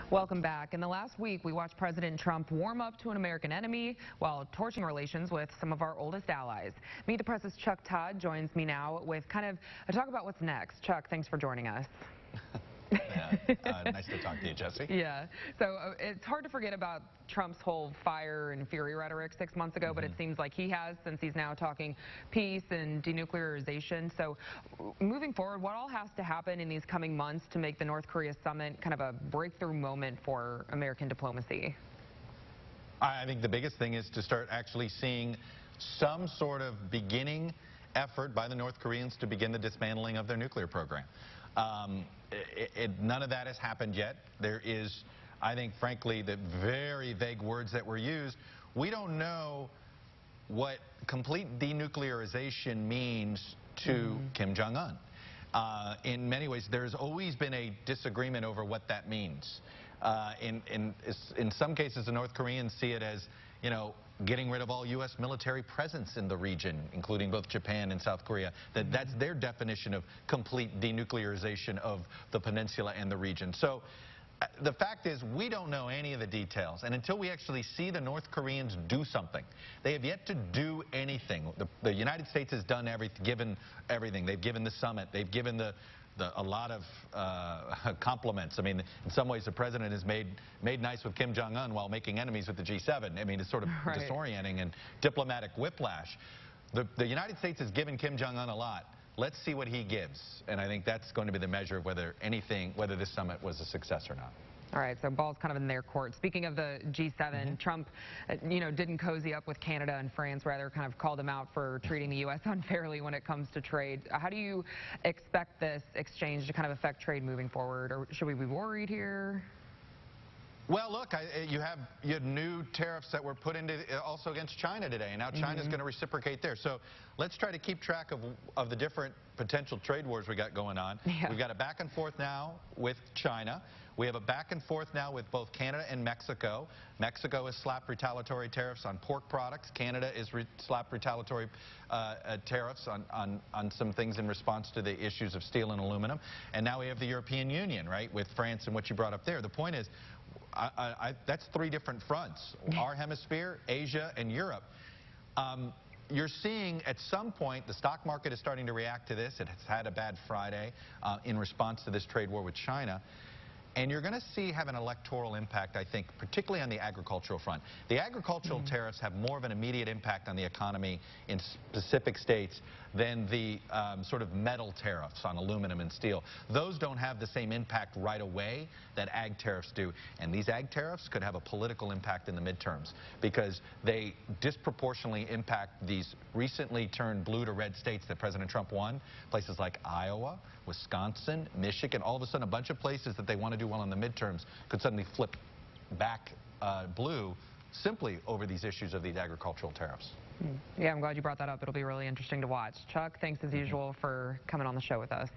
Welcome back. In the last week, we watched President Trump warm up to an American enemy while torching relations with some of our oldest allies. Meet the Press's Todd joins me now with kind of a talk about what's next. Chuck, thanks for joining us. Nice to talk to you, Jessi. Yeah. So it's hard to forget about Trump's whole fire and fury rhetoric 6 months ago, but it seems like he has, since he's now talking peace and denuclearization. So moving forward, what all has to happen in these coming months to make the North Korea summit kind of a breakthrough moment for American diplomacy? I think the biggest thing is to start actually seeing some sort of beginning effort by the North Koreans to begin the dismantling of their nuclear program. None of that has happened yet. There is, I think, frankly, the very vague words that were used. We don't know what complete denuclearization means to Kim Jong-un. In many ways, there's always been a disagreement over what that means. In some cases, the North Koreans see it as, you know, getting rid of all U.S. military presence in the region, including both Japan and South Korea. That's their definition of complete denuclearization of the peninsula and the region. So the fact is, we don't know any of the details. And until we actually see the North Koreans do something, they have yet to do anything. The United States has done given everything. They've given the summit. They've given a lot of compliments. I mean, in some ways, the president has made nice with Kim Jong-un while making enemies with the G7. I mean, it's sort of disorienting and diplomatic whiplash. The United States has given Kim Jong-un a lot. Let's see what he gives. And I think that's going to be the measure of whether this summit was a success or not. All right, so ball's kind of in their court. Speaking of the G7, Trump, didn't cozy up with Canada and France, rather kind of called them out for treating the U.S. unfairly when it comes to trade. How do you expect this exchange to kind of affect trade moving forward, or should we be worried here? Well, look, you had new tariffs that were put into also against China today, and now China's going to reciprocate there. So let's try to keep track of the different potential trade wars we got going on. Yeah. We've got a back and forth now with China. We have a back and forth now with both Canada and Mexico. Mexico has slapped retaliatory tariffs on pork products. Canada has slapped retaliatory tariffs on some things in response to the issues of steel and aluminum. And now we have the European Union, right, with France and what you brought up there. The point is, that's three different fronts: our hemisphere, Asia, and Europe. You're seeing at some point the stock market is starting to react to this. It has had a bad Friday in response to this trade war with China. And you're going to see have an electoral impact, I think, particularly on the agricultural front. The agricultural tariffs have more of an immediate impact on the economy in specific states than the sort of metal tariffs on aluminum and steel. Those don't have the same impact right away that ag tariffs do. And these ag tariffs could have a political impact in the midterms because they disproportionately impact these recently turned blue to red states that President Trump won, places like Iowa, Wisconsin, Michigan. All of a sudden, a bunch of places that they want to do well in the midterms could suddenly flip back blue simply over these issues of these agricultural tariffs. Yeah, I'm glad you brought that up. It'll be really interesting to watch. Chuck, thanks as usual for coming on the show with us.